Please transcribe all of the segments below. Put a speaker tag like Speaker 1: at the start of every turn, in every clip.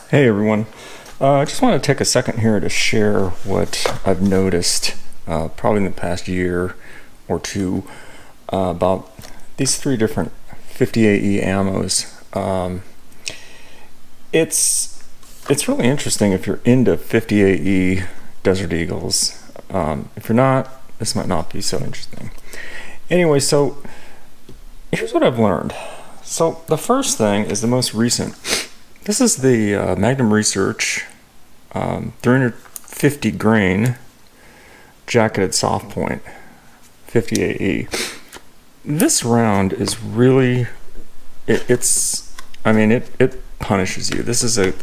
Speaker 1: Hey everyone, I just want to take a second here to share what I've noticed probably in the past year or two about these three different 50AE ammos. It's really interesting if you're into 50AE Desert Eagles. If you're not, this might not be so interesting. Anyway, so here's what I've learned. So the first thing is the most recent. This is the Magnum Research 350 grain jacketed soft point 50AE. This round is really it punishes you. This is a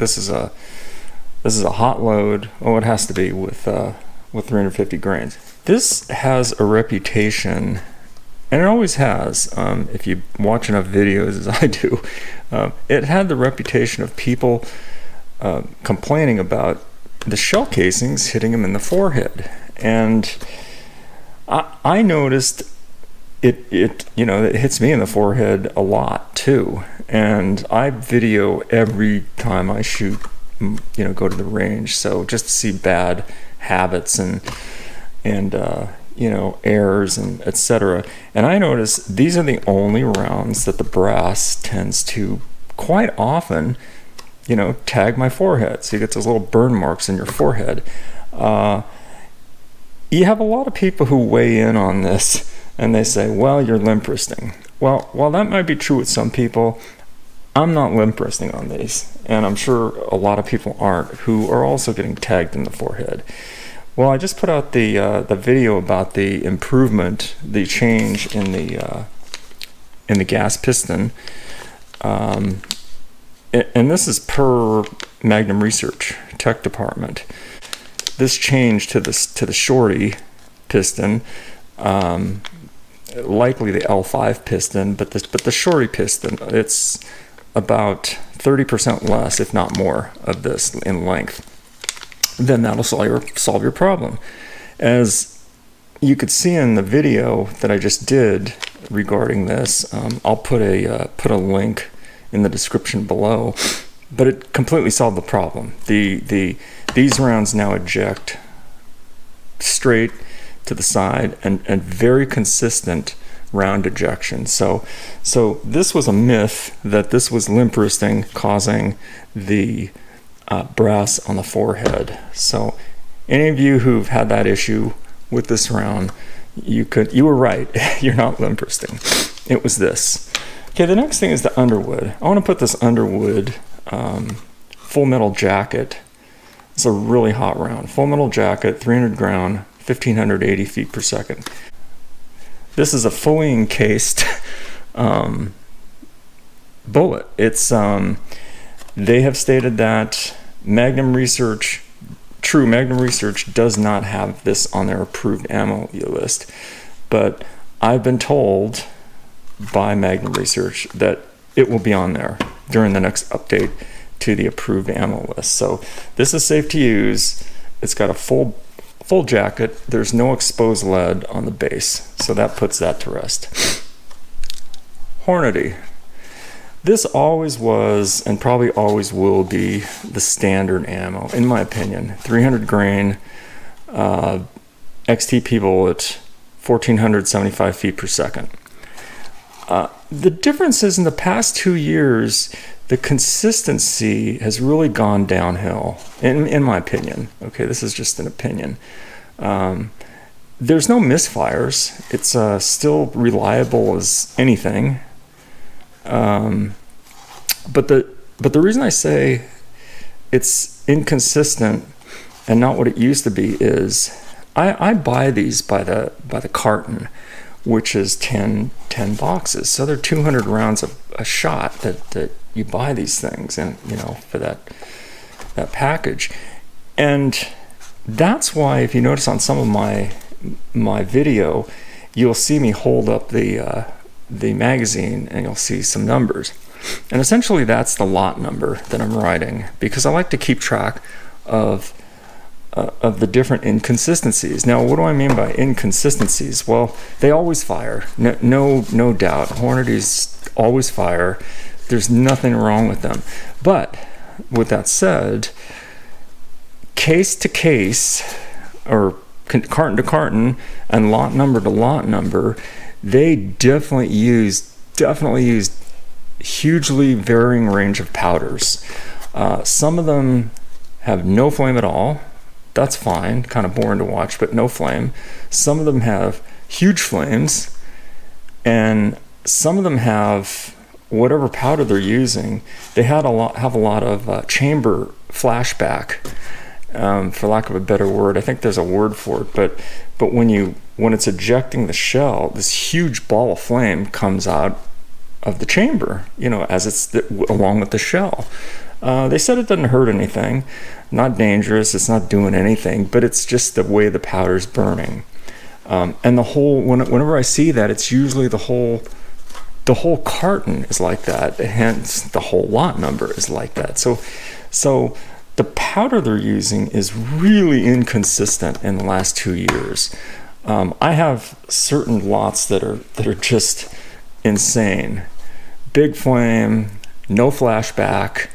Speaker 1: hot load. Oh, it has to be with 350 grains. This has a reputation, and it always has, if you watch enough videos as I do. It had the reputation of people complaining about the shell casings hitting them in the forehead. And I noticed it hits me in the forehead a lot too. And I video every time I shoot, go to the range. So just to see bad habits and errors and etc. And I notice these are the only rounds that the brass tends to quite often, tag my forehead. So you get those little burn marks in your forehead. You have a lot of people who weigh in on this and they say, well, you're limp wristing. Well, while that might be true with some people, I'm not limp wristing on these. And I'm sure a lot of people aren't, who are also getting tagged in the forehead. Well, I just put out the video about the improvement, the change in the gas piston, and this is per Magnum Research Tech Department. This change to the shorty piston, likely the L5 piston, but the shorty piston, it's about 30% less, if not more, of this in length. Then that'll solve your problem. As you could see in the video that I just did regarding this, I'll put a link in the description below. But it completely solved the problem. These rounds now eject straight to the side and very consistent round ejection. So this was a myth that this was limp wristing causing the brass on the forehead. So any of you who've had that issue with this round, you were right. You're not limp wristing. It was this. Okay, the next thing is the Underwood. I want to put this Underwood full metal jacket. It's a really hot round. Full metal jacket, 300 ground, 1580 feet per second. This is a fully encased bullet. It's they have stated that Magnum Research does not have this on their approved ammo list, but I've been told by Magnum Research that it will be on there during the next update to the approved ammo list. So this is safe to use. It's got a full jacket. There's no exposed lead on the base, so that puts that to rest. Hornady. This always was, and probably always will be, the standard ammo, in my opinion. 300 grain, XTP bullet, 1475 feet per second. The difference is in the past 2 years, the consistency has really gone downhill, in my opinion. Okay, this is just an opinion. There's no misfires. It's still reliable as anything. But the reason I say it's inconsistent and not what it used to be is I buy these by the carton, which is 10 boxes. So they're 200 rounds a shot that you buy these things, and for that package. And that's why, if you notice on some of my video, you'll see me hold up the magazine and you'll see some numbers. And essentially that's the lot number that I'm writing, because I like to keep track of the different inconsistencies. Now, what do I mean by inconsistencies? Well, they always fire. No doubt. Hornadys always fire. There's nothing wrong with them. But with that said, case to case, or carton to carton, and lot number to lot number, they definitely used hugely varying range of powders. Some of them have no flame at all. That's fine, kind of boring to watch, but no flame. Some of them have huge flames, and some of them have whatever powder they're using. They have a lot of chamber flashback, for lack of a better word. I think there's a word for it, but when it's ejecting the shell, this huge ball of flame comes out of the chamber, as it's along with the shell. They said it doesn't hurt anything, not dangerous, it's not doing anything, but it's just the way the powder's burning. And whenever I see that, it's usually the whole carton is like that, hence the whole lot number is like that. So the powder they're using is really inconsistent in the last 2 years. I have certain lots that are just insane. Big flame, no flashback,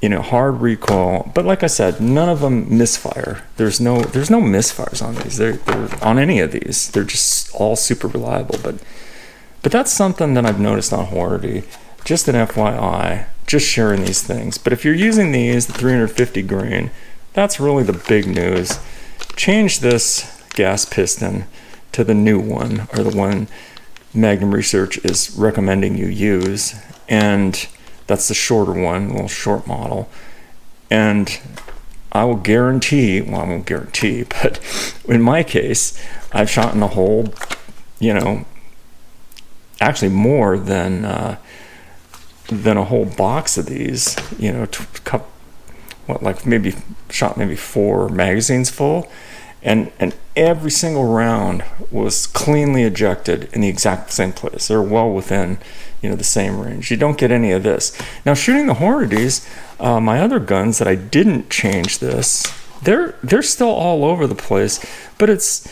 Speaker 1: hard recoil. But like I said, none of them misfire. There's no misfires on these. They're on any of these. They're just all super reliable. But that's something that I've noticed on Hornady. Just an FYI, just sharing these things. But if you're using these, the 350 grain, that's really the big news. Change this gas piston to the new one, or the one Magnum Research is recommending you use, and that's the shorter one, a little short model. And I will guarantee, well, I won't guarantee, but in my case, I've shot in a hole, actually more than a whole box of these, shot maybe 4 magazines full, and every single round was cleanly ejected in the exact same place. They're well within, the same range. You don't get any of this. Now, shooting the Hornadys, my other guns that I didn't change this, they're still all over the place, but it's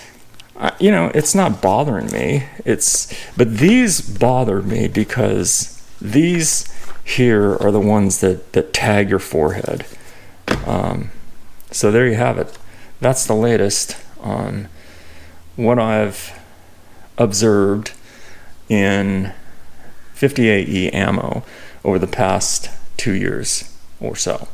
Speaker 1: not bothering me. But these bother me because these here are the ones that tag your forehead. So there you have it. That's the latest on what I've observed in 58E ammo over the past 2 years or so.